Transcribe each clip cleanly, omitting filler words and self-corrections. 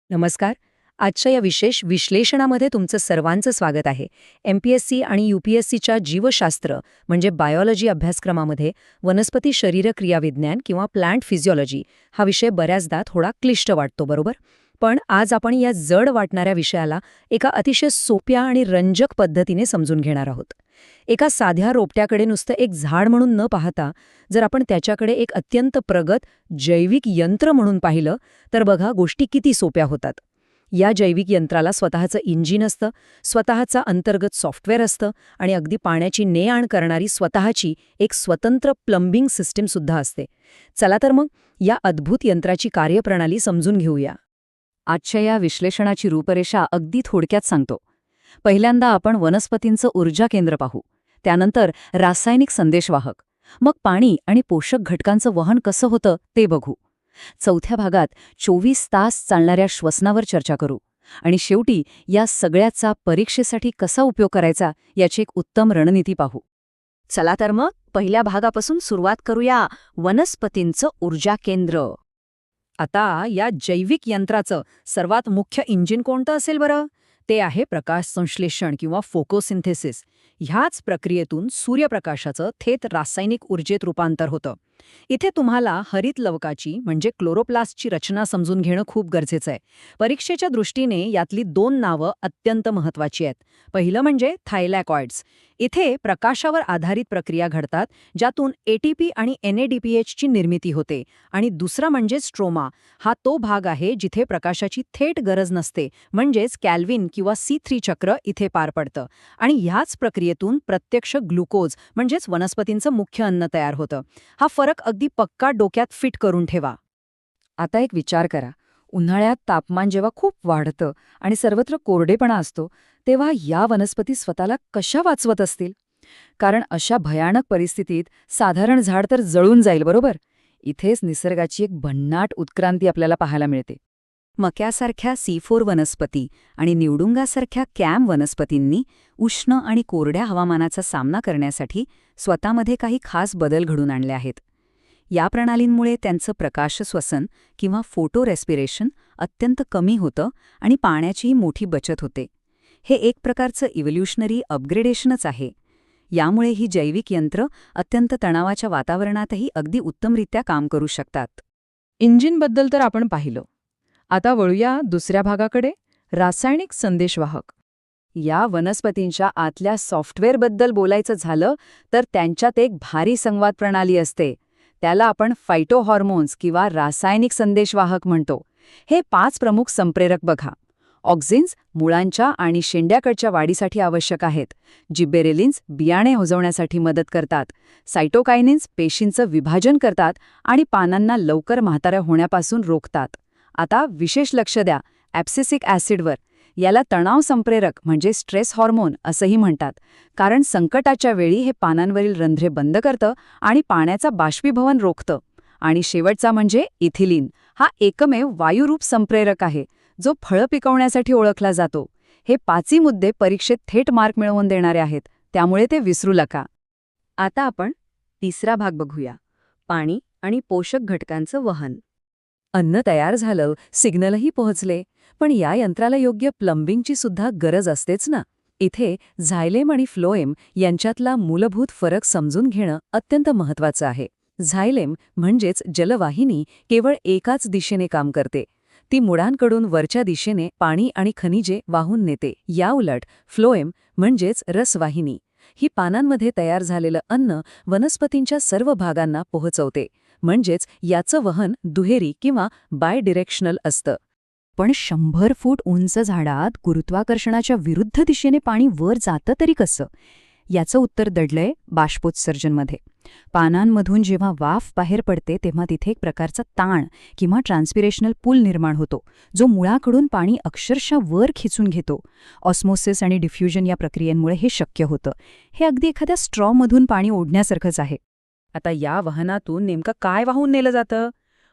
नमस्कार. आजच्या या विशेष विश्लेषणामध्ये तुमचं सर्वांचं स्वागत आहे. MPSC आणि UPSCच्या जीवशास्त्र म्हणजे बायोलॉजी अभ्यासक्रमामध्ये वनस्पती शरीरक्रिया विज्ञान किंवा प्लांट फिजिओलॉजी हा विषय बऱ्याचदा थोडा क्लिष्ट वाटतो, बरोबर? पण आज आपण या जड वाटणाऱ्या विषयाला एका अतिशय सोप्या आणि रंजक पद्धतीने समजून घेणार आहोत. एका साध्या रोपट्याकडे नुसतं एक झाड म्हणून न पाहता जर आपण त्याच्याकडे एक अत्यंत प्रगत जैविक यंत्र म्हणून पाहिलं तर बघा गोष्टी किती सोप्या होतात. या जैविक यंत्राला स्वतःचं इंजिन असतं, स्वतःचा अंतर्गत सॉफ्टवेअर असतं आणि अगदी पाण्याची ने-आण करणारी स्वतःची एक स्वतंत्र प्लंबिंग सिस्टीमसुद्धा असते. चला तर मग या अद्भुत यंत्राची कार्यप्रणाली समजून घेऊया. आजच्या या विश्लेषणाची रूपरेषा अगदी थोडक्यात सांगतो. पहिल्यांदा आपण वनस्पतींचं ऊर्जा केंद्र पाहू, त्यानंतर रासायनिक संदेशवाहक, मग पाणी आणि पोषक घटकांचं वहन कसं होतं ते बघू. चौथ्या भागात 24 तास चालणाऱ्या श्वसनावर चर्चा करू आणि शेवटी या सगळ्याचा परीक्षेसाठी कसा उपयोग करायचा याची एक उत्तम रणनीती पाहू. चला तर मग पहिल्या भागापासून सुरुवात करूया. वनस्पतींचं ऊर्जा केंद्र. आता या जैविक यंत्राचं सर्वात मुख्य इंजिन कोणतं असेल बरं? ते आहे प्रकाश संश्लेषण किंवा फोटोसिंथेसिस. ह्याच प्रक्रियेतून सूर्यप्रकाशाचं थेट रासायनिक ऊर्जेत रूपांतर होतं. इथे तुम्हाला हरित लवकाची म्हणजे क्लोरोप्लास्टची रचना समजून घेणं खूप गरजेचं आहे. परीक्षेच्या दृष्टीने यातली 2 नावं अत्यंत महत्त्वाची आहेत. पहिलं म्हणजे थायलॅकॉइड्स. इथे प्रकाशावर आधारित प्रक्रिया घडतात ज्यातून ATP आणि NADPH ची निर्मिती होते. आणि दुसरा म्हणजे स्ट्रोमा. हा तो भाग आहे जिथे प्रकाशाची थेट गरज नसते, म्हणजेच कॅल्व्हिन किंवा C3 चक्र इथे पार पडतं. आणि ह्याच प्रक्रियेतून प्रत्यक्ष ग्लुकोज म्हणजेच वनस्पतींचं मुख्य अन्न तयार होतं. हा फरक अगदी पक्का डोक्यात फिट करून ठेवा. आता एक विचार करा. उन्हाळ्यात तापमान जेव्हा खूप वाढतं आणि सर्वत्र कोरडेपणा असतो तेव्हा या वनस्पती स्वतःला कशा वाचवत असतील? कारण अशा भयानक परिस्थितीत साधारण झाड तर जळून जाईल, बरोबर? इथेच निसर्गाची एक भन्नाट उत्क्रांती आपल्याला पाहायला मिळते. मक्यासारख्या C4 वनस्पती आणि निवडुंगासारख्या कॅम वनस्पतींनी उष्ण आणि कोरड्या हवामानाचा सामना करण्यासाठी स्वतःमध्ये काही खास बदल घडून आणले आहेत. या प्रणालींमुळे त्यांचं प्रकाशश्वसन किंवा फोटो रेस्पिरेशन अत्यंत कमी होतं आणि पाण्याचीही मोठी बचत होते. हे एक प्रकारचं इव्होल्युशनरी अपग्रेडेशनच आहे. यामुळे ही जैविक यंत्र अत्यंत तणावाच्या वातावरणातही अगदी उत्तमरित्या काम करू शकतात. इंजिनबद्दल तर आपण पाहिलं. आता वळूया दुसऱ्या भागाकडे, रासायनिक संदेशवाहक. या वनस्पतींच्या आतल्या सॉफ्टवेअरबद्दल बोलायचं झालं तर त्यांच्यात एक भारी संवाद प्रणाली असते. त्याला आपण फायटोहॉर्मोन्स किंवा रासायनिक संदेशवाहक म्हणतो. हे 5 प्रमुख संप्रेरक बघा. ऑक्झिन्स मुळांच्या आणि शेंड्याकडच्या वाढीसाठी आवश्यक आहेत. जिबेरेलिन्स बियाणे होजवण्यासाठी मदत करतात. सायटोकायनिन्स पेशींचं विभाजन करतात आणि पानांना लवकर म्हाताऱ्या होण्यापासून रोखतात. आता विशेष लक्ष द्या ॲब्सिसिक ॲसिडवर. याला तणाव संप्रेरक म्हणजे स्ट्रेस हॉर्मोन असंही म्हणतात, कारण संकटाच्या वेळी हे पानांवरील रंध्रे बंद करतं आणि पाण्याचा बाष्पीभवन रोखतं. आणि शेवटचा म्हणजे इथिलीन. हा एकमेव वायुरूप संप्रेरक आहे जो फळं पिकवण्यासाठी ओळखला जातो. हे 5ही मुद्दे परीक्षेत थेट मार्क मिळवून देणारे आहेत, त्यामुळे ते विसरू नका. आता आपण तिसरा भाग बघूया. पाणी आणि पोषक घटकांचं वहन. अन्न तयार झालं, सिग्नलही पोहोचले, पण या यंत्राला योग्य प्लंबिंगची सुद्धा गरज असतेच ना. इथे झायलेम आणि फ्लोएम यांच्यातला मूलभूत फरक समजून घेणं अत्यंत महत्त्वाचं आहे. झायलेम म्हणजेच जलवाहिनी केवळ एकाच दिशेने काम करते. ती मुळांकडून वरच्या दिशेने पाणी आणि खनिजे वाहून नेते. याउलट फ्लोएम म्हणजेच रसवाहिनी ही पानांमध्ये तयार झालेलं अन्न वनस्पतींच्या सर्व भागांना पोहोचवते. म्हणजेच याचं वहन दुहेरी किंवा बायडिरेक्शनल असतं. पण 100 फूट उंच झाडात गुरुत्वाकर्षणाच्या विरुद्ध दिशेने पाणी वर जातं तरी कसं? याचं उत्तर दडलंय बाष्पोत्सर्जनमध्ये. पानांमधून जेव्हा वाफ बाहेर पडते तेव्हा तिथे एक प्रकारचा ताण किंवा ट्रान्स्पिरेशनल पूल निर्माण होतो, जो मुळाकडून पाणी अक्षरशः वर खिचून घेतो. ऑस्मोसिस आणि डिफ्युजन या प्रक्रियेमुळे हे शक्य होतं. हे अगदी एखाद्या स्ट्रॉमधून पाणी ओढण्यासारखंच आहे. आता या वहनातून नेमकं काय वाहून नेलं जातं?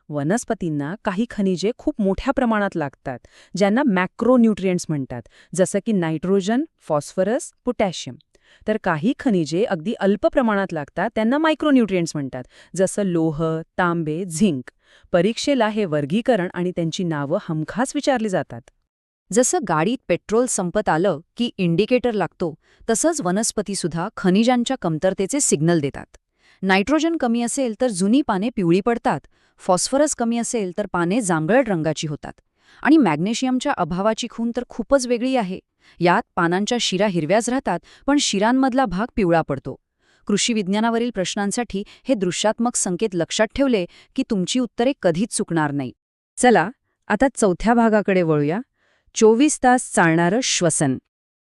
वनस्पतींना काही खनिजे खूप मोठ्या प्रमाणात लागतात, ज्यांना मॅक्रोन्यूट्रिएंट्स म्हणतात, जसं की नायट्रोजन, फॉस्फरस, पोटॅशियम. तर काही खनिजे अगदी अल्प प्रमाणात लागतात, त्यांना मायक्रोन्यूट्रिएंट्स म्हणतात, जसं लोह, तांबे, झिंक. परीक्षेला हे वर्गीकरण आणि त्यांची नावं हमखास विचारली जातात. जसं गाडीत पेट्रोल संपत आलं की इंडिकेटर लागतो, तसंच वनस्पतीसुद्धा खनिजांच्या कमतरतेचे सिग्नल देतात. नायट्रोजन कमी असेल तर जुनी पाने पिवळी पडतात, फॉस्फरस कमी असेल तर पाने जांभळट रंगाची होतात. आणि मॅग्नेशियमच्या अभावाची खूण तर खूपच वेगळी आहे. यात पानांच्या शिरा हिरव्याच राहतात, पण शिरांमधला भाग पिवळा पडतो. कृषी विज्ञानावरील प्रश्नांसाठी हे दृश्यात्मक संकेत लक्षात ठेवले की तुमची उत्तरे कधीच चुकणार नाही. चला, आता चौथ्या भागाकडे वळूया. 24 तास चालणारं श्वसन.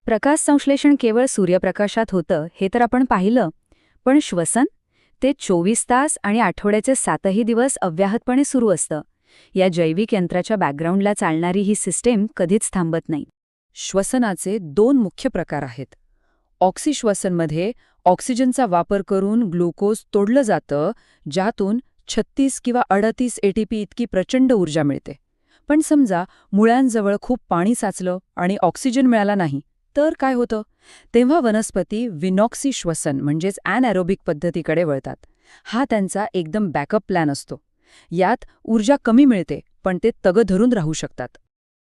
प्रकाश संश्लेषण केवळ सूर्यप्रकाशात होतं हे तर आपण पाहिलं, पण श्वसन ते 24 तास आणि आठवड्याचे 7ही दिवस अव्याहतपणे सुरू असतं. या जैविक यंत्राच्या बॅकग्राऊंडला चालणारी ही सिस्टीम कधीच थांबत नाही. श्वसनाचे 2 मुख्य प्रकार आहेत. ऑक्सिश्वसनमध्ये ऑक्सिजनचा वापर करून ग्लुकोज तोडलं जातं, ज्यातून 36 किंवा 38 ATP इतकी प्रचंड ऊर्जा मिळते. पण समजा मुळांजवळ खूप पाणी साचलं आणि ऑक्सिजन मिळाला नाही, तर काय होतं? तेव्हा वनस्पती विनॉक्सी श्वसन म्हणजेच ॲनएरोबिक पद्धतीकडे वळतात. हा त्यांचा एकदम बॅकअप प्लॅन असतो. यात ऊर्जा कमी मिळते, पण ते तग धरून राहू शकतात.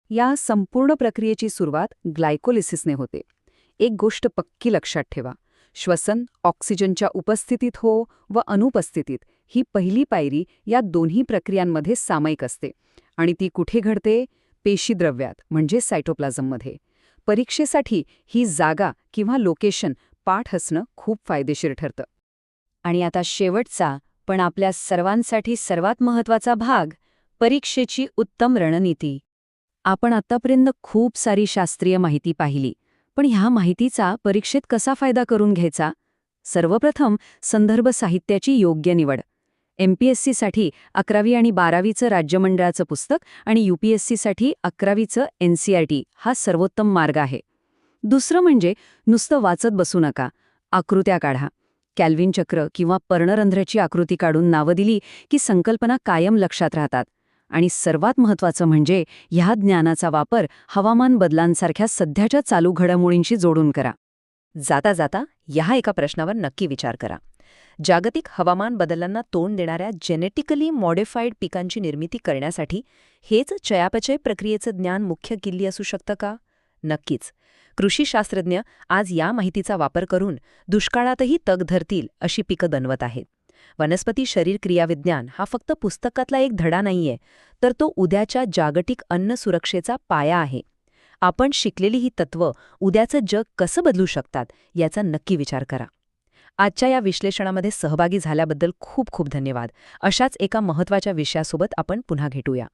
या संपूर्ण प्रक्रियेची सुरुवात ग्लायकोलिसिसने होते. एक गोष्ट पक्की लक्षात ठेवा, श्वसन ऑक्सिजनच्या उपस्थितीत हो व अनुपस्थितीत ही पहिली पायरी या दोन्ही प्रक्रियांमध्ये सामायिक असते. आणि ती कुठे घडते? पेशीद्रव्यात म्हणजे सायटोप्लाझममध्ये. परीक्षेसाठी ही जागा किंवा लोकेशन पाठ असणं खूप फायदेशीर ठरतं. आणि आता शेवटचा, पण आपल्या सर्वांसाठी सर्वात महत्त्वाचा भाग, परीक्षेची उत्तम रणनीती. आपण आतापर्यंत खूप सारी शास्त्रीय माहिती पाहिली, पण ह्या माहितीचा परीक्षेत कसा फायदा करून घ्यायचा? सर्वप्रथम संदर्भ साहित्याची योग्य निवड. MPSCसाठी 11वी आणि 12वीचं राज्यमंडळाचं पुस्तक आणि UPSCसाठी 11वीचं NCERT हा सर्वोत्तम मार्ग आहे. दुसरं म्हणजे नुसतं वाचत बसू नका, आकृत्या काढा. कॅल्व्हिन चक्र किंवा पर्णरंध्राची आकृती काढून नावं दिली की संकल्पना कायम लक्षात राहतात. आणि सर्वात महत्त्वाचं म्हणजे ह्या ज्ञानाचा वापर हवामान बदलांसारख्या सध्याच्या चालू घडामोडींशी जोडून करा. जाता जाता ह्या एका प्रश्नावर नक्की विचार करा. जागतिक हवामान बदलांना तोंड देणाऱ्या जेनेटिकली मॉडिफाईड पिकांची निर्मिती करण्यासाठी हेच चयापचय प्रक्रियेचं ज्ञान मुख्य किल्ली असू शकतं का? नक्कीच. कृषीशास्त्रज्ञ आज या माहितीचा वापर करून दुष्काळातही तग धरतील अशी पिकं बनवत आहेत. वनस्पती शरीर क्रियाविज्ञान हा फक्त पुस्तकातला एक धडा नाहीये, तर तो उद्याच्या जागतिक अन्न सुरक्षेचा पाया आहे. आपण शिकलेली ही तत्त्व उद्याचं जग कसं बदलू शकतात याचा नक्की विचार करा. आजच्या या विश्लेषणामध्ये सहभागी झाल्याबद्दल खूप खूप धन्यवाद. अशाच एका महत्त्वाच्या विषयासोबत आपण पुन्हा भेटूया.